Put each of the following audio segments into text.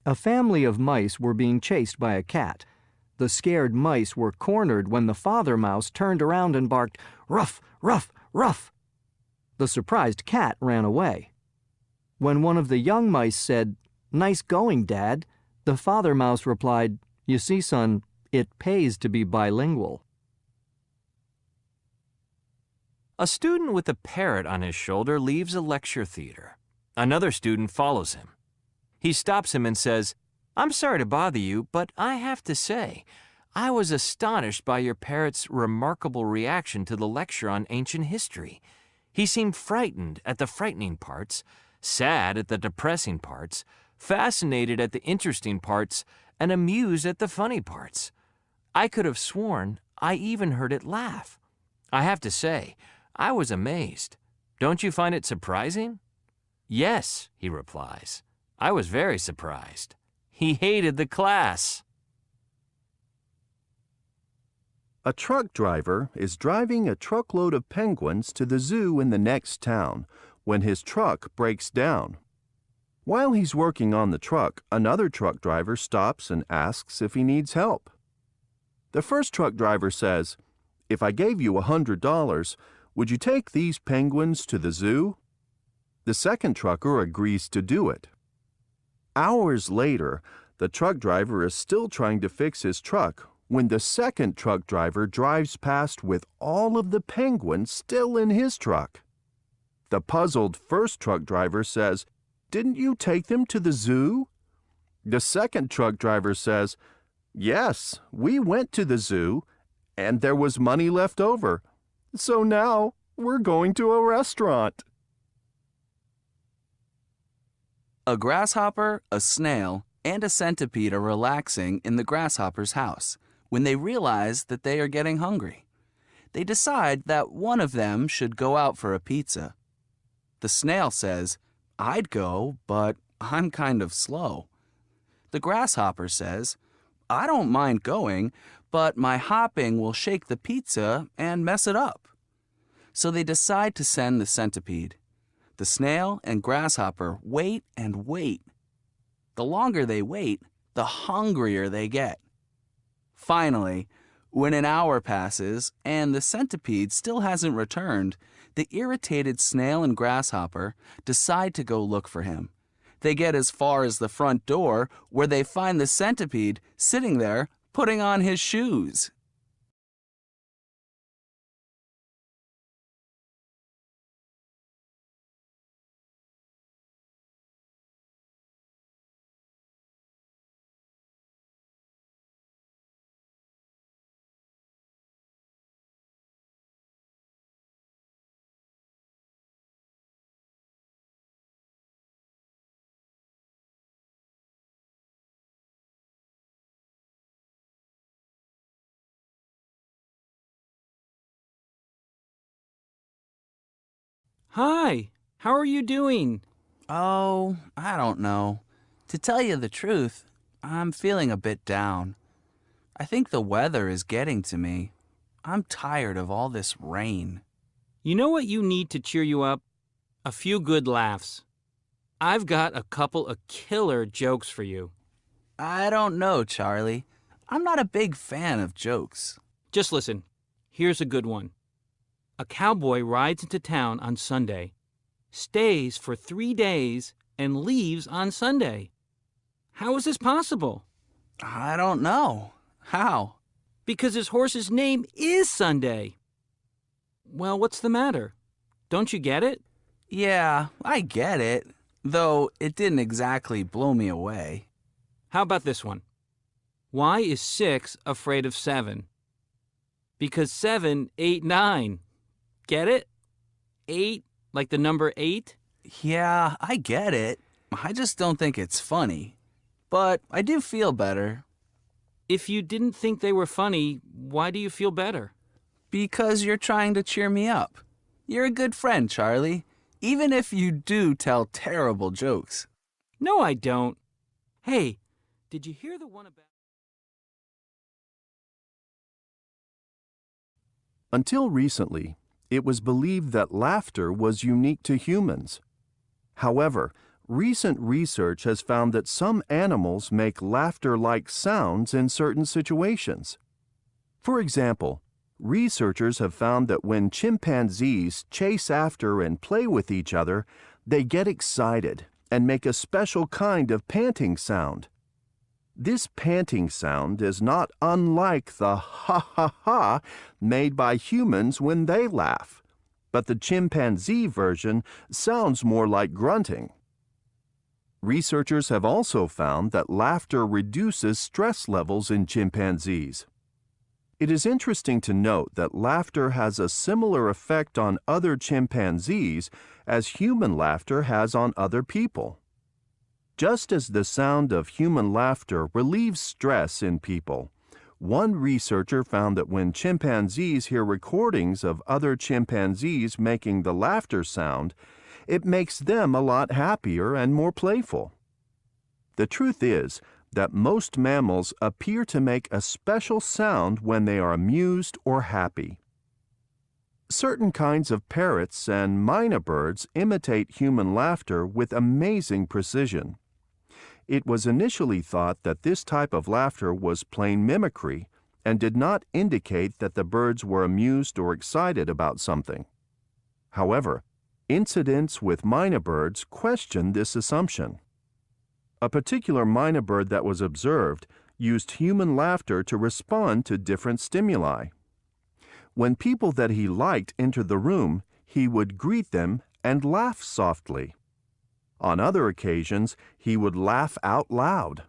A family of mice were being chased by a cat. The scared mice were cornered when the father mouse turned around and barked, "Ruff, ruff, ruff!" The surprised cat ran away. When one of the young mice said, "Nice going, Dad," the father mouse replied, "You see, son, it pays to be bilingual." A student with a parrot on his shoulder leaves a lecture theater. Another student follows him. He stops him and says, "I'm sorry to bother you, but I have to say, I was astonished by your parrot's remarkable reaction to the lecture on ancient history. He seemed frightened at the frightening parts, sad at the depressing parts, fascinated at the interesting parts, and amused at the funny parts. I could have sworn I even heard it laugh. I have to say, I was amazed. Don't you find it surprising?" "Yes," he replies. "I was very surprised. He hated the class." A truck driver is driving a truckload of penguins to the zoo in the next town when his truck breaks down. While he's working on the truck, another truck driver stops and asks if he needs help. The first truck driver says, "If I gave you $100, would you take these penguins to the zoo?" The second trucker agrees to do it. Hours later, the truck driver is still trying to fix his truck when the second truck driver drives past with all of the penguins still in his truck. The puzzled first truck driver says, "Didn't you take them to the zoo?" The second truck driver says, "Yes, we went to the zoo, and there was money left over. So now we're going to a restaurant." A grasshopper, a snail, and a centipede are relaxing in the grasshopper's house when they realize that they are getting hungry. They decide that one of them should go out for a pizza. The snail says, "I'd go, but I'm kind of slow." The grasshopper says, "I don't mind going, but my hopping will shake the pizza and mess it up." So they decide to send the centipede. The snail and grasshopper wait and wait. The longer they wait, the hungrier they get. Finally, when an hour passes and the centipede still hasn't returned, the irritated snail and grasshopper decide to go look for him. They get as far as the front door, where they find the centipede sitting there putting on his shoes. Hi, how are you doing? Oh, I don't know. To tell you the truth, I'm feeling a bit down. I think the weather is getting to me. I'm tired of all this rain. You know what you need to cheer you up? A few good laughs. I've got a couple of killer jokes for you. I don't know, Charlie. I'm not a big fan of jokes. Just listen. Here's a good one. A cowboy rides into town on Sunday, stays for 3 days, and leaves on Sunday. How is this possible? I don't know. How? Because his horse's name is Sunday. Well, what's the matter? Don't you get it? Yeah, I get it, though it didn't exactly blow me away. How about this one? Why is 6 afraid of 7? Because 7 ate 9. Get it? 8, like the number 8? Yeah, I get it. I just don't think it's funny. But I do feel better. If you didn't think they were funny, why do you feel better? Because you're trying to cheer me up. You're a good friend, Charlie, even if you do tell terrible jokes. No, I don't. Hey, did you hear the one about... Until recently, it was believed that laughter was unique to humans. However, Recent research has found that some animals make laughter-like sounds in certain situations. For example, researchers have found that when chimpanzees chase after and play with each other, they get excited and make a special kind of panting sound. This panting sound is not unlike the ha-ha-ha made by humans when they laugh, but the chimpanzee version sounds more like grunting. Researchers have also found that laughter reduces stress levels in chimpanzees. It is interesting to note that laughter has a similar effect on other chimpanzees as human laughter has on other people. Just as the sound of human laughter relieves stress in people, one researcher found that when chimpanzees hear recordings of other chimpanzees making the laughter sound, it makes them a lot happier and more playful. The truth is that most mammals appear to make a special sound when they are amused or happy. Certain kinds of parrots and mynah birds imitate human laughter with amazing precision. It was initially thought that this type of laughter was plain mimicry and did not indicate that the birds were amused or excited about something. However, incidents with mynah birds question this assumption. A particular mynah bird that was observed used human laughter to respond to different stimuli. When people that he liked entered the room, he would greet them and laugh softly. On other occasions, he would laugh out loud.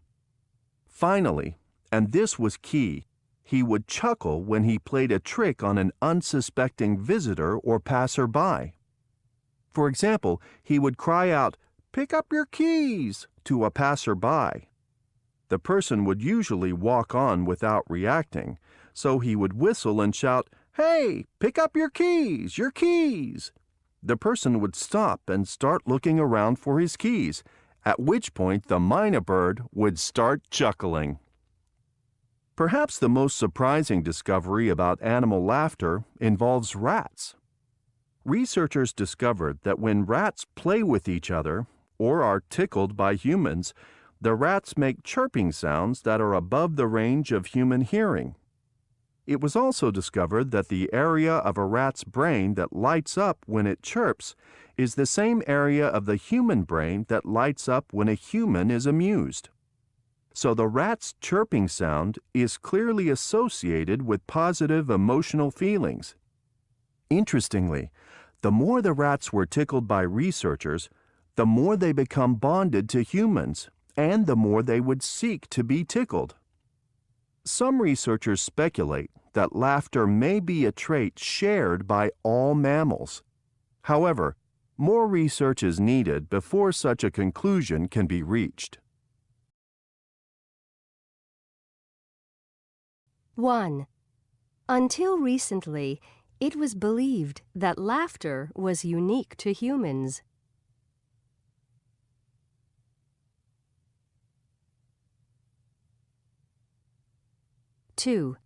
Finally, and this was key, he would chuckle when he played a trick on an unsuspecting visitor or passerby. For example, he would cry out, "Pick up your keys," to a passerby. The person would usually walk on without reacting, so he would whistle and shout, "Hey, pick up your keys, your keys." The person would stop and start looking around for his keys, at which point the mynah bird would start chuckling. Perhaps the most surprising discovery about animal laughter involves rats. Researchers discovered that when rats play with each other or are tickled by humans, the rats make chirping sounds that are above the range of human hearing. It was also discovered that the area of a rat's brain that lights up when it chirps is the same area of the human brain that lights up when a human is amused. So the rat's chirping sound is clearly associated with positive emotional feelings. Interestingly, the more the rats were tickled by researchers, the more they become bonded to humans, and the more they would seek to be tickled. Some researchers speculate that laughter may be a trait shared by all mammals. However, more research is needed before such a conclusion can be reached. 1. Until recently, it was believed that laughter was unique to humans. 2.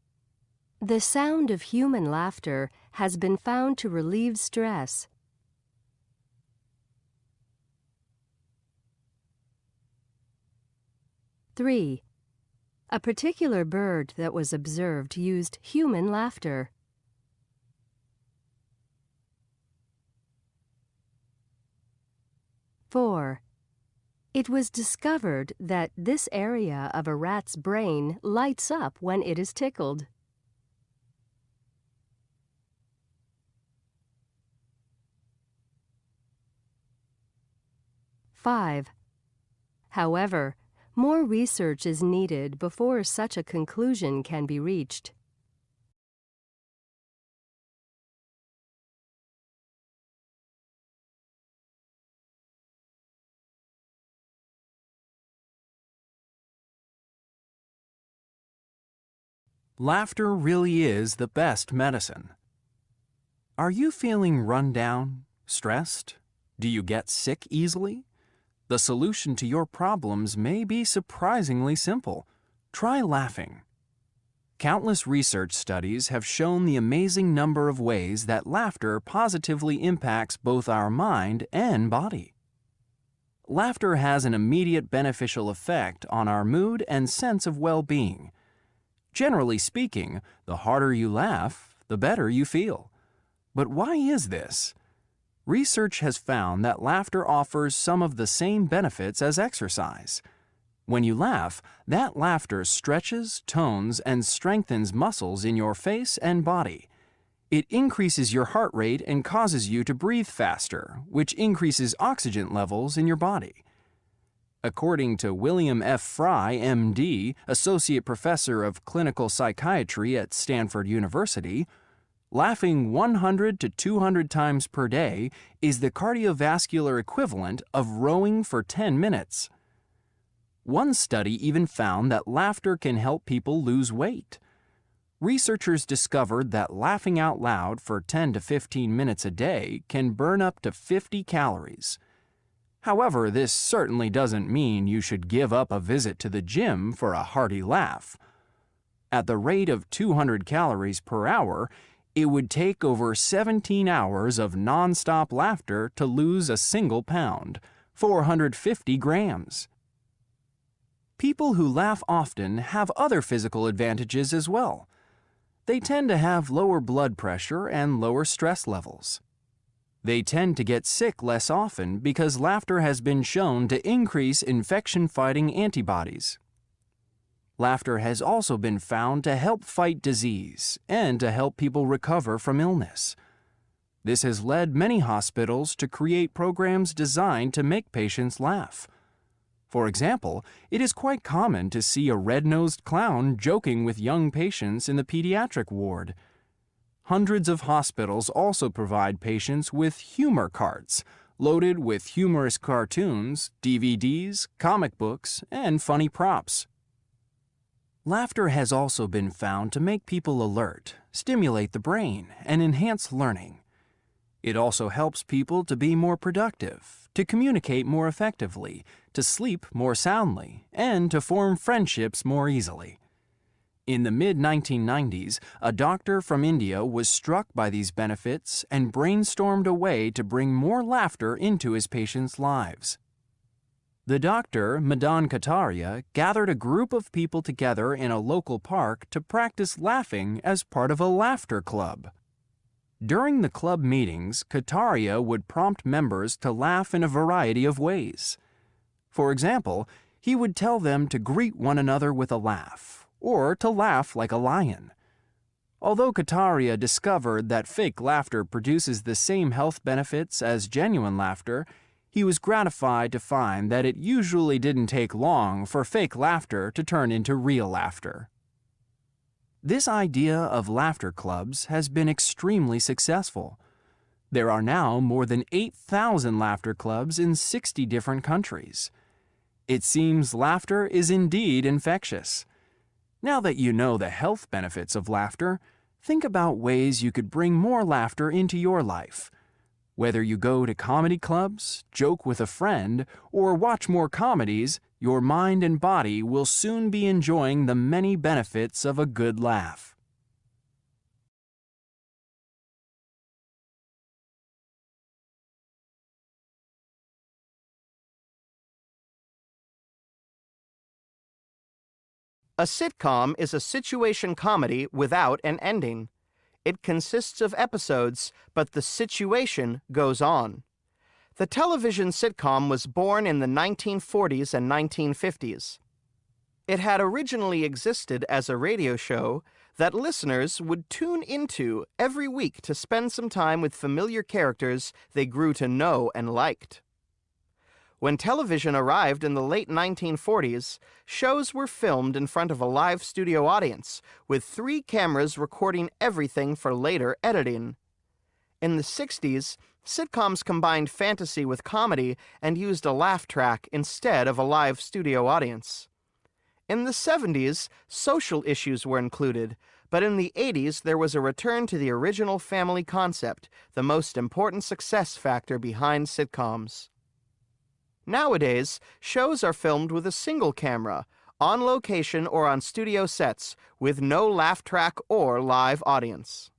The sound of human laughter has been found to relieve stress. 3. A particular bird that was observed used human laughter. 4. It was discovered that this area of a rat's brain lights up when it is tickled. 5. However, more research is needed before such a conclusion can be reached. Laughter really is the best medicine. Are you feeling run down, stressed? Do you get sick easily? The solution to your problems may be surprisingly simple. Try laughing. Countless research studies have shown the amazing number of ways that laughter positively impacts both our mind and body. Laughter has an immediate beneficial effect on our mood and sense of well-being. Generally speaking, the harder you laugh, the better you feel. But why is this? Research has found that laughter offers some of the same benefits as exercise. When you laugh, that laughter stretches, tones, and strengthens muscles in your face and body. It increases your heart rate and causes you to breathe faster, which increases oxygen levels in your body. According to William F. Fry, M.D., Associate Professor of Clinical Psychiatry at Stanford University, laughing 100 to 200 times per day is the cardiovascular equivalent of rowing for 10 minutes. One study even found that laughter can help people lose weight. Researchers discovered that laughing out loud for 10 to 15 minutes a day can burn up to 50 calories. However, this certainly doesn't mean you should give up a visit to the gym for a hearty laugh. At the rate of 200 calories per hour, it would take over 17 hours of non-stop laughter to lose a single pound, 450 grams. People who laugh often have other physical advantages as well. They tend to have lower blood pressure and lower stress levels. They tend to get sick less often because laughter has been shown to increase infection-fighting antibodies. Laughter has also been found to help fight disease and to help people recover from illness. This has led many hospitals to create programs designed to make patients laugh. For example, it is quite common to see a red-nosed clown joking with young patients in the pediatric ward. Hundreds of hospitals also provide patients with humor carts, loaded with humorous cartoons, DVDs, comic books, and funny props. Laughter has also been found to make people alert, stimulate the brain, and enhance learning. It also helps people to be more productive, to communicate more effectively, to sleep more soundly, and to form friendships more easily. In the mid-1990s, a doctor from India was struck by these benefits and brainstormed a way to bring more laughter into his patients' lives. The doctor, Madan Kataria, gathered a group of people together in a local park to practice laughing as part of a laughter club. During the club meetings, Kataria would prompt members to laugh in a variety of ways. For example, he would tell them to greet one another with a laugh, or to laugh like a lion. Although Kataria discovered that fake laughter produces the same health benefits as genuine laughter, he was gratified to find that it usually didn't take long for fake laughter to turn into real laughter. This idea of laughter clubs has been extremely successful. There are now more than 8,000 laughter clubs in 60 different countries. It seems laughter is indeed infectious. Now that you know the health benefits of laughter, think about ways you could bring more laughter into your life. Whether you go to comedy clubs, joke with a friend, or watch more comedies, your mind and body will soon be enjoying the many benefits of a good laugh. A sitcom is a situation comedy without an ending. It consists of episodes, but the situation goes on. The television sitcom was born in the 1940s and 1950s. It had originally existed as a radio show that listeners would tune into every week to spend some time with familiar characters they grew to know and liked. When television arrived in the late 1940s, shows were filmed in front of a live studio audience, with 3 cameras recording everything for later editing. In the 60s, sitcoms combined fantasy with comedy and used a laugh track instead of a live studio audience. In the 70s, social issues were included, but in the 80s there was a return to the original family concept, the most important success factor behind sitcoms. Nowadays, shows are filmed with a single camera, on location or on studio sets, with no laugh track or live audience.